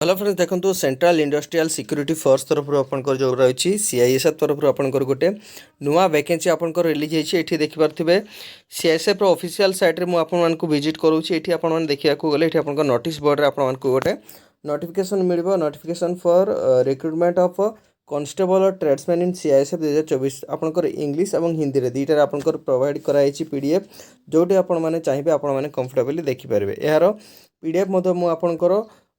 Hello friends देखो central industrial security force तरफ आपंकर जो रही सीआईएसएफ तरफ आपंकर गोटे नुआ वैकेंसी आपंकर रिलीज होती है। देखिपे सीआईएसएफ ऑफिशियल साइट में आपको विजिट करूँगी। ये आपने देखा गले ये आप नोटिस बोर्ड आपको गोटे notification mill notification for recruitment of constable और ट्रेड्समैन इन सीआईएसएफ 2024 आपंकर इंग्लिश और हिंदी में दुईटार आपंकर प्रोवाइड कराई पीडीएफ जोटी आपने चाहिए आपने कंफर्टेबली देखिपारे। यार पीडीएफ मुझे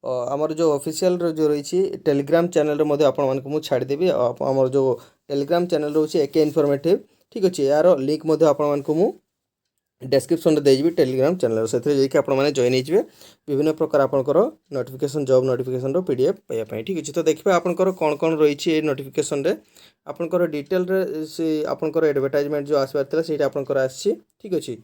आमर जो ऑफिशियल जो रही टेलीग्राम चैनल रे आपको छाड़देवी। आमर जो टेलीग्राम चैनल रोचे एके इनफॉर्मेटिव ठीक अच्छे यार लिंक आपको डिस्क्रिप्शन में देवी टेलीग्राम चैनल से आपने जॉइन हो विभिन्न प्रकार आपंकर नोटिफिकेशन जॉब नोटिफिकेशन पीडीएफ पाइबापी ठीक अच्छे। तो देखिए आपंकर कौन कौन रही नोटिफिकेशन रे आपंकर डिटेल से आपंकर एडवर्टाइजमेंट जो आसबार से आपंकर आसी ठीक अच्छे।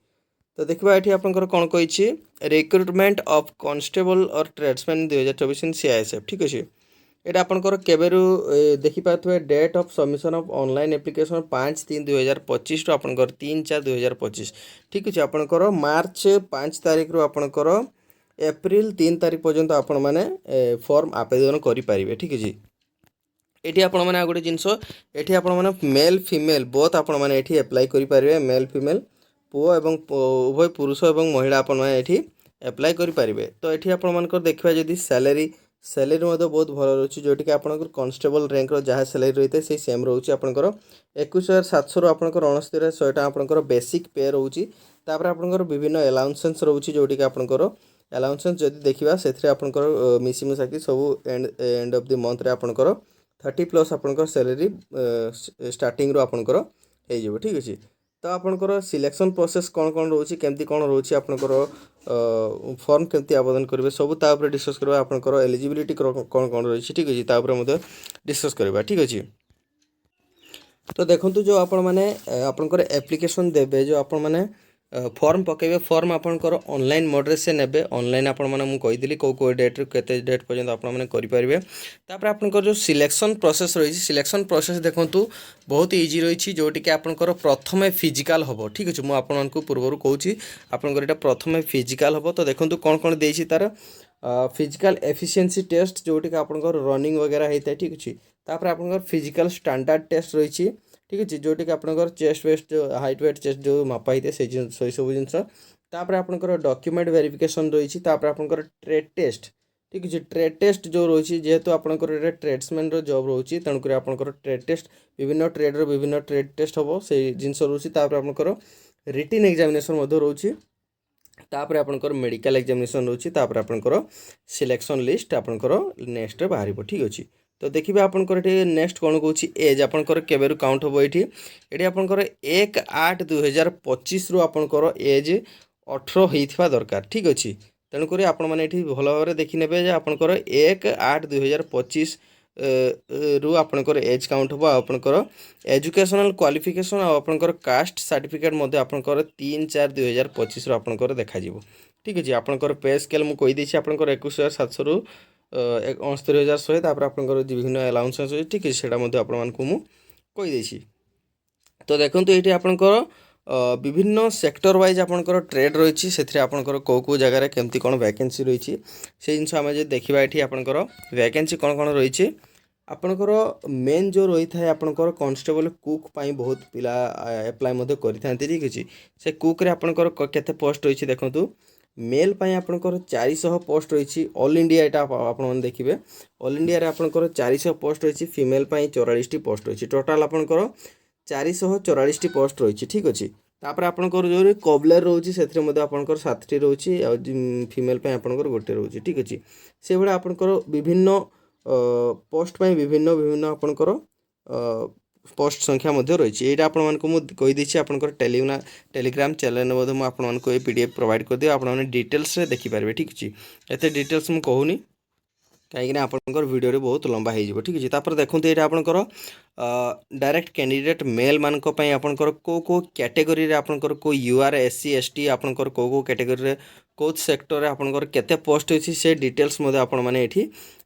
तो देखा ये आपंकर कौन कही रिक्रुटमेंट ऑफ कांस्टेबल और ट्रेड्समैन 2024 इन सीआईएसएफ ठीक अच्छे। यहाँ आपंकर केवेरु देखिपे date of submission of online application 5/3/2025 to आपंकर 3/4/2025 ठीक अच्छे। आपंकर मार्च 5 तारीख रू आपंकर एप्रिल 3 तारीख पर्यंत आपण मैंने फॉर्म आवेदन करेंगे ठीक अच्छे। ये आपण मैंने गोटे जिनस ये आपण मैंने मेल फीमेल बोथ आपण मैंने एप्लाई करेंगे मेल फीमेल पुओ एवं उभय पुरुष एवं महिला आपण मैंने एप्लाई करेंगे। तो ये आपर देखा जदि सैलरी सैलरी बहुत भल रोचे जोटि आपंकर कॉन्स्टेबल रैंक जहाँ सैलरी रही है से सेम रोचे आपंकर 21,700 रू आपंकर 69,100 टका आपंकर बेसिक पे रोचे। तापर आपंकर विभिन्न अलाउंसेंस रोचे जोटि आपंकर अलाउंसेंस जदि देखा से आपंकर मिसी मिसाकी सब एंड ऑफ द मंथ रे आपंकर 30+ आपंकर सैलरी स्टार्टिंग रू आपंकर हो ठीक अच्छे। तो आपंकर सिलेक्शन प्रोसेस कौन कौन रोचे केमती कौन रोचे आपंकर फॉर्म केमती आवेदन करेंगे सब तापर डिस्कस करवा आपंकर एलिजिबिलिटी कौन कौन रही ठीक अच्छे तापर डिस्कस करवा ठीक अच्छे। तो देखो जो आपण मैंने आपंकर एप्लिकेशन देवे जो आपण मैंने फॉर्म पकेबे फॉर्म आपंकर ऑनलाइन मोड से नेबे ऑनलाइन आपण मैंने मुझे कहीदी कौ डेट केते डेट पर्यंत आप करेंगे। तापर आपंकर जो सिलेक्शन प्रोसेस रही सिलेक्शन प्रोसेस देखूँ बहुत इजी रही जोटि कि आपंकर प्रथम फिजिकल हम ठीक अच्छे। मुझे आपको पूर्व कहूँ आपंकर यहाँ प्रथम फिजिकल हम। तो देखो कौन कौन देती तार फिजिकल एफिशिएंसी टेस्ट जोटि आपंकर रनिंग वगैरह होता है ठीक अच्छे। तापर आपंकर फिजिकल स्टैंडर्ड टेस्ट रही ठीक अच्छे जोटि कि आपंकर चेस्ट वेस्ट जो हाइट वेट चेस्ट जो मापा होता है से सब जिनस। तापर आपंकर डॉक्यूमेंट वेरिफिकेशन रही आपंकर ट्रेड टेस्ट ठीक अच्छे। ट्रेड टेस्ट जो रही जेहेतु आपंकर ट्रेड्समैन जॉब रोचे तेणुक आपंकर ट्रेड टेस्ट विभिन्न ट्रेड्र विभिन्न ट्रेड टेस्ट हम से जिनस रोचे। तापर आपंकर रिटन एग्जामिनेशन रोचे तापर आपंकर मेडिकल एग्जामिनेशन रोचे तापर आपंकर सिलेक्शन लिस्ट आपंकर नेक्स्ट बाहर ठीक अच्छे। तो देखिए आपंकर नेक्स्ट कौन कौन एज आपंकर केवेरु काउंट हम ये आपंकर 1/8/2025 रू आपंकर एज 18 होता दरकार ठीक अच्छे। तेणुक आपण मैंने भल भाव देखी ने आपंकर 1/8/2025 रू आपंकर एज काउंट हम आपंकर एजुकेशनल क्वालिफिकेशन आपंकर कास्ट सर्टिफिकेट आपंकर 3/4/2025 आपंकर देखा ठीक अच्छे। आपंकर पे स्केल मुझे कहीदेसी आपंकर 21,700 रू 69,100 तापर आपंकर विभिन्न अलाउंसेस ठीक है से कहीदेसी। तो देखो ये आपंकर विभिन्न सेक्टर वाइज आपंकर ट्रेड रही से आपंकर कौ जगार केमती कौन वैकेंसी रही से जिन आम देखा ये आपंकर वैकेंसी कौन कौन रही आपंकर मेन जो रही है आपंकर कांस्टेबल कुक पाई बहुत पिला एप्लाय करते ठीक अच्छे। से कुक रे आपंकर केते पोस्ट रही देखो मेल पाई आपंकर 400 पोस्ट रही ऑल इंडिया यहाँ आप देखिए ऑल इंडिया रे आपंकर 400 पोस्ट रही फीमेल पाई 44 पोस्ट रही टोटाल आपंकर 444 पोस्ट रही ठीक अच्छे। तापर आपंकर जो कबलर रोचे से आपंकर 7टी रोचे फीमेल पाई आपंकर गोटे रोचे ठीक अच्छे। से भाई आपंकर विभिन्न पोस्ट पाई विभिन्न विभिन्न आपंकर पोस्ट संख्या रही है। आपको कहीदेसी आपंकर टेलीग्राम चैनल में आपको ये पीडीएफ प्रोवाइड कर दिए आपने डिटेल्स देखिपारे ठीक अच्छे। एत डिटेल्स मुझे कहूनी कहीं आपंकर वीडियो बहुत लंबा हो ठीक अच्छे। तापर देखो ये आपंकर डायरेक्ट कैंडिडेट मेल मान आपंकर कौ कैटेगरी आपंकर कौ यूआर एससी एसटी आपंकर कौ कैटेगरी कौ सेक्टर आपंकर केते पोस्ट अच्छी से डिटेल्स आपने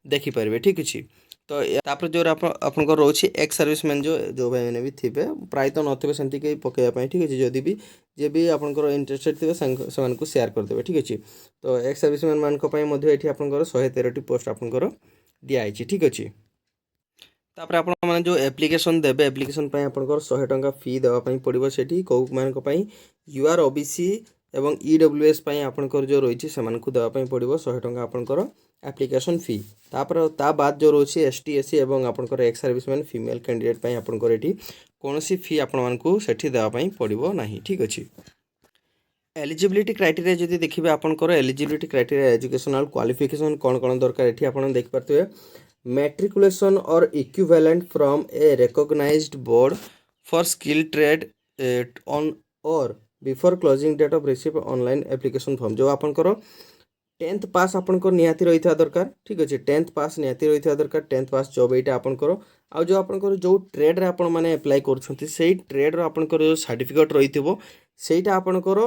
देखिपारे ठीक अच्छे। तो तापर जो आपनकर रोचे एक्स सर्विसमैन जो भाई मैंने भी थिबे प्राय तो नथिबे सेमती के पकेया पई ठीक अछि जदि भी जे भी आपनकर इंटरेस्टेड थिबे सेमान को शेयर कर देबे ठीक अछि तो एक्स सर्विसमैन मान को पई मध्ये एठी आपनकर 113 टी पोस्ट आपनकर दिया आइछि ठीक अछि तापर आपण माने जो एप्लिकेशन देबे एप्लिकेशन पई आपनकर 100 टंका फी देबा पई पड़िबो सेठी को मान को पई यूआर ओबीसी एवं ईडब्ल्यूएस पई आपनकर जो रहिछि सेमान को देबा पई पड़िबो 100 टंका आपनकर एप्लिकेशन फी तापर ता बाद जो रोची एसटी एससी एवं आपनकर एक्स सर्विसमैन फीमेल कैंडिडेट पई आपनकर एठी कोनोसी फी आपण मानकू सेठी देबा पई पड़िबो नाही ठीक अछि एलिजिबिलिटी क्राइटेरिया जदि देखिबे आपनकर एलिजिबिलिटी क्राइटेरिया एजुकेशनल क्वालिफिकेशन कोन कोन दरकार एठी आपण देख पारथबे मैट्रिकुलेशन और equivalent from a recognized board for skill trade on और before closing date of receive online application form जो आपनकर 10th पास आपनकर निहाती रही दरकार ठीक अच्छे 10th पास निहाती रही दरकार 10th पास जॉब यहाँ आपनकर आउ जो आपनकर जो ट्रेड रे आपण माने अप्लाई करछंती सेही ट्रेड रो आपनकर जो सर्टिफिकेट रहिथिबो सेहीटा आपनकर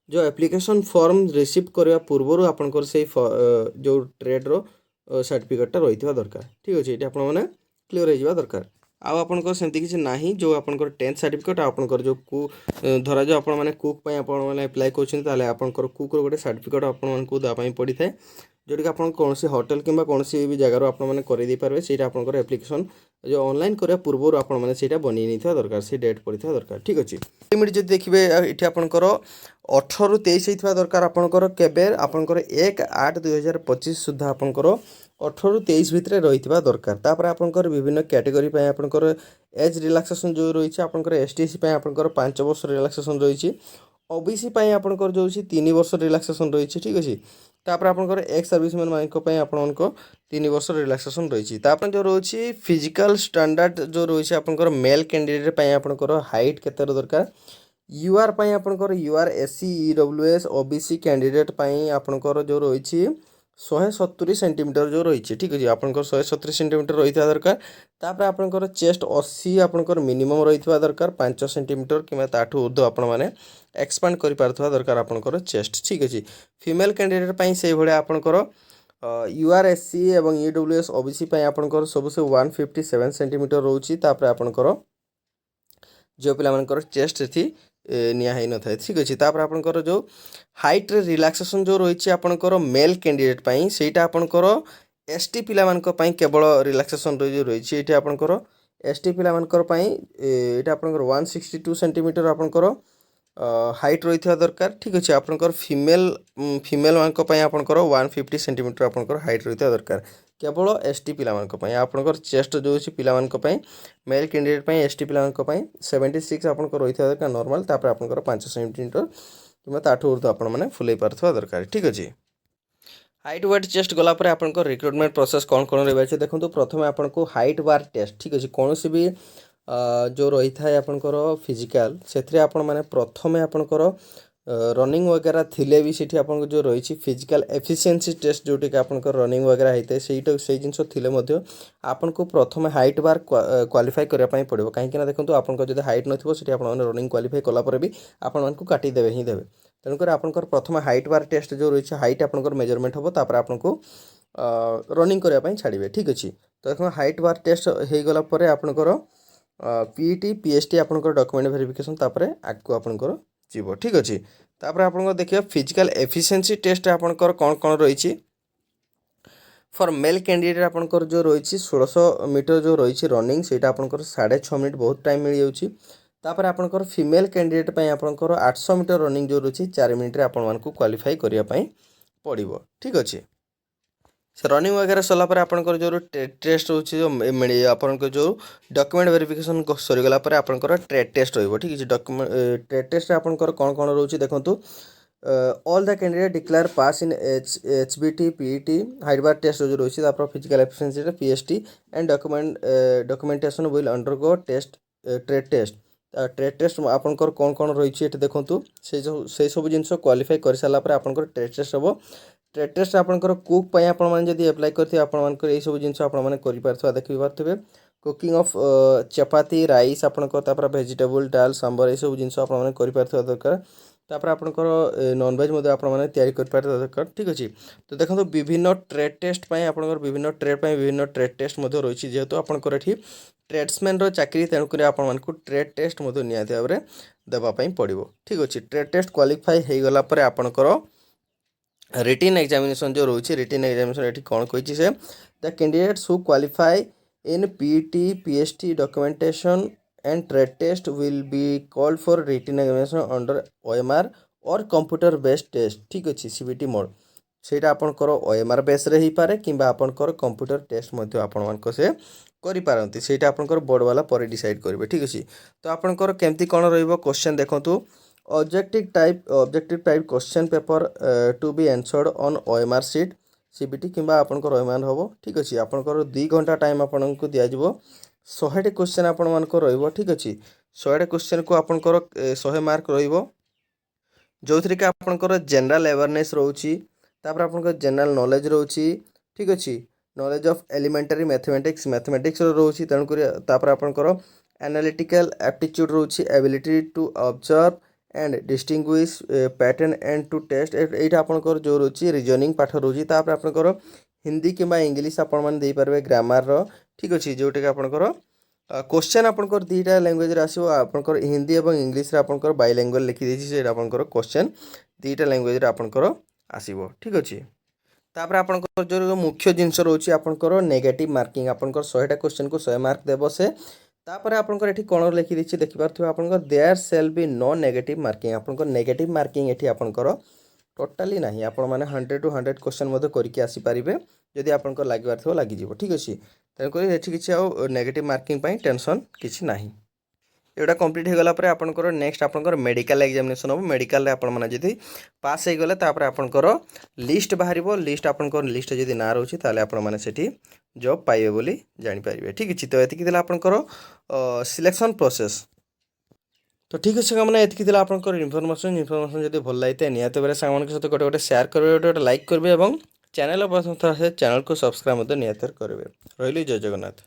जो एप्लिकेशन फॉर्म रिसीव करबा पूर्वरु आपनकर सेही जो ट्रेड रो सर्टिफिकेटटा रही दरकार ठीक अच्छे ये आपण माने क्लियर हो जावा दरकार आउ आपनकर सेमती किसी नाही जो आपनकर 10th सर्टिफिकेट आपनकर जो धरा जो आपण माने कुक पई आपण माने अप्लाई करछन ताले आपनकर कुक रो गोटे सर्टिफिकेट आपण मानकू दा पई पड़ी थाए जोटी कि आपण कोनसी होटल किंबा कोनसी भी जगह रो आपण माने करि दे पारबे सेटा आपनकर एप्लिकेशन जो ऑनलाइन करया पूर्व आपण माने सेटा बनि नि था दरकार से डेट पड़ी था दरकार ठीक अछि लिमिट जदि देखिबे इठी आपनकर 18 रु 23 हेइथवा दरकार आपनकर केबे आपनकर 1/8/2025 सुधा आपनकर 18 रु 23 भितर रही दरकार तापर आपनकर विभिन्न कैटेगरी पे आपनकर एज रिलैक्सेशन जो रही आपनकर एसटीसी पे आपनकर 5 वर्ष रिलैक्सेशन रही ओबीसी पे आपनकर जो 3 वर्ष रिलैक्सेशन रही ठीक अछि तापर आपनकर एक्स सर्विसमैन मानक पे आपनको 3 वर्ष रिलैक्सेशन रही तापर जो रही फिजिकल स्टैंडर्ड जो रही आपनकर मेल कैंडिडेट पे आपनकर हाइट केते दरकार यूआर पे आपनकर UR SC EWS OBC candidate पे आपनकर जो रही 170 सेंटीमीटर जो रही ठीक अच्छे आपनकर 170 सेंटीमीटर रही दरकार तापर आपनकर चेस्ट 80 आपनकर मिनिमम रही दरकार 5 सेंटीमीटर कि ताठू ऊर्ध आपण मैंने एक्सपांड कर पारथवा दरकार आपनकर चेस्ट ठीक अच्छे फीमेल कैंडिडेट पे से भाया आपनकर यूआरएससी एवं ईडब्ल्यूएस ओबीसी पे आपनकर सब से 157 सेंटीमीटर रोची तापर आपनकर जो पिला मानकर चेस्ट थी निया है न था ठीक अच्छे तापर आपनकर जो हाइट रे रिलैक्सेशन जो रही आपनकर मेल कैंडिडेट पई सेटा आपनकर एसटी पिला मानक पई केवल रिलैक्सेशन रही एठी आपनकर एसटी पिला मानकर पई एटा आपनकर 162 सेंटीमीटर आपनकर हाइट रही दरकार ठीक अच्छे आपनकर फीमेल मानक पई आपनकर 150 सेंटीमीटर आपनकर हाइट रही दरकार केवल एसटी पिला मानक पई आपनकर चेस्ट जो अछि पिला मानक पई मेल कैंडिडेट पई एसटी पिला मानक पई 76 आपनकर रही दरकार नॉर्मल तापर आपनकर 5 सेंटीमीटर कि ताठू ऊर्ध आपण मैंने फुले पारथवा दरकार ठीक अच्छे हाइट वेट चेस्ट गलापर आपनको रिक्रुटमेंट प्रोसेस कौन कौन रही देखो प्रथम आपको हाइट बार टेस्ट ठीक अच्छे कौन सी भी जो रही था आपनकर फिजिकल से आपण मैंने प्रथम आपनकर रनिंग वगैरह थिले भी सीठी आपन जो रही फिजिकल एफिशिएंसी टेस्ट जोटी कि आपनकर रनिंग वगैरह होता है से जिनस थिले मध्य आपनको प्रथम हाइट बार क्वालिफाई करने पई पड़ो कहीं देखो आपन जो हाइट नथिबो सेठी आपण रनिंग क्वालिफाई कला पर भी आपण मानकू काटी देबे ही देबे तेणुकर आपनकर प्रथम हाइट बार टेस्ट जो रही हाइट आपनकर मेजरमेंट हम तापर आपनको रनिंग करने पई छाड़िबे ठीक अच्छे तो देखो हाइट बार टेस्ट हो गला पर आपनकर पीईटी पीएसटी आपनकर डॉक्यूमेंट वेरिफिकेशन तापर आगको आपनकर जीवो ठीक अच्छे तापर आपन देखिए फिजिकल एफिशिएंसी टेस्ट आपनकर कौन कौन रही फॉर मेल कैंडिडेट आपनकर जो रही 1600 मीटर जो रही रनिंग से आपनकर 6.5 मिनट बहुत टाइम मिल जाऊँगी तापर आपनकर फीमेल कैंडिडेट पे आपनकर 800 मीटर रनिंग जो रही 4 मिनट आपण मानकू क्वालिफाई करने पड़ो ठीक अच्छे से रनिंग वगैरह सरला आपनकर जो टेस्ट रोचे जो आपनकर जो डॉक्यूमेंट वेरिफिकेशन सरीगला आपनकर ट्रेड टेस्ट रही ठीक है डॉक्यूमेंट ट्रेड टेस्ट आपनकर कौन कौन रोचे देखो all the candidate declare pass in HBT PET height bar test जो रही physical efficiency PST and documentation will undergo test trade test आपनकर कौन कौन रही देखो से सब जिन क्वालिफाई कर सारापर आपनकर ट्रेड टेस्ट हम ट्रेड टेस्ट आपनकर कुक पई आपण माने जदी अप्लाई करथि आपण मानकर ए सब जिंस आपण माने करि पारथवा देखि पारथबे कुकिंग ऑफ चपाती राइस आपनकर तापर वेजिटेबल दाल सांबर ए सब जिंस आपण माने करि पारथवा दरकार तापर आपनकर नॉनवेज मध्य आपण माने तयारी कर पारे दरकार ठीक अछि। तो देखंतु विभिन्न ट्रेड टेस्ट पई आपनकर विभिन्न ट्रेड पई विभिन्न ट्रेड टेस्ट मध्य रहिछि जेहेतु आपनकर एठी ट्रेड्समैन रो चाकरी तेणु करी आपण मानकु ट्रेड टेस्ट मध्य नियाते भाबरे देबा पई पड़िबो ठीक अछि। ट्रेड टेस्ट क्वालिफाई हे गला परे आपनकर रिटन एग्जामिनेशन जो रोचे रिटन एग्जामिनेशन एठी कोन कहिछि से the candidates who qualify in PT PST documentation and trade test will be called for written examination under OMR और कंप्यूटर बेस्ड टेस्ट ठीक अछि सीबीटी मोड सेटा आपनकर ओएमआर बेस रे ही पारे किबा आपनकर कंप्यूटर टेस्ट मध्य आपण मानक से करि पारंती सेटा आपनकर बोर्ड वाला पर डिसाइड करिवे ठीक अछि। तो आपनकर केमती कोन रहइबो क्वेश्चन देखंतु objective type question paper to be answered on OMR sheet CBT किंबा आपनकर ओएमआर होबो ठीक अछि। आपनकर 2 घंटा टाइम आपनको दिया जिवो 100 क्वेश्चन आपण मानकर रहइबो ठीक अछि। 100 क्वेश्चन को आपनकर 100 मार्क रहइबो जोथरे के आपनकर जनरल अवेयरनेस रहउची तापर आपनकर जनरल नॉलेज रहउची ठीक अछि। नॉलेज ऑफ एलिमेंटरी मैथमेटिक्स रहउची तण करी तापर आपनकर एनालिटिकल एप्टीट्यूड रहउची ability to observe and distinguish pattern and to test एटा आपनकर जो रहउची रीजनिंग पाठ रहउची तापर आपनकर हिंदी किबा इंग्लिश आपण मान देई परबे ग्रामर रो ठीक अछि। जोटे के आपनकर क्वेश्चन आपनकर दीटा लैंग्वेज रे आसीबो आपनकर हिंदी एवं इंग्लिश रे आपनकर बाइलिंगुअल लिखि देछि से आपनकर क्वेश्चन दीटा लैंग्वेज रे आपनकर आसीबो ठीक अछि। तापर आपनकर जो मुख्य जिंस रहउची आपनकर नेगेटिव मार्किंग आपनकर 100 टा क्वेश्चन को 100 मार्क देबो से तापर आपनकर एठी कोन लिखि देछि देखि पारथु आपनकर there shall be no negative marking आपनकर नेगेटिव मार्किंग एठी आपनकर टोटाली नाही आपण माने 100 टू 100 क्वेश्चन मधे करिके आसी पारिबे जदि आपनकर लागिबार थो लागि जिवो ठीक अछि। तेन करी एठी किछि आ नेगेटिव मार्किंग पई टेंशन किछि नाही। एटा कंप्लीट हे गला परे आपनकर नेक्स्ट आपनकर मेडिकल एग्जामिनेशन हो मेडिकल रे आपण माने जदि पास हे गले तापर आपनकर लिस्ट बाहरिबो लिस्ट आपनकर लिस्ट जदि ना रहउछि ताले आपण माने सेठी जॉब पाइबे बोली जानि पारिबे ठीक अछि। तो एतिकि दिला आपनकर सिलेक्शन प्रोसेस तो ठीक अच्छे मैंने एतिक आपंकर इनफर्मेशन जब भल लगे निहत बेले सांग सहित गोटे गोटे शेयर करेंगे गोटे लाइक करेंगे और चैनल प्रथम थर चैनल को सब्सक्राइब निहत करेंगे रही जय जगन्नाथ।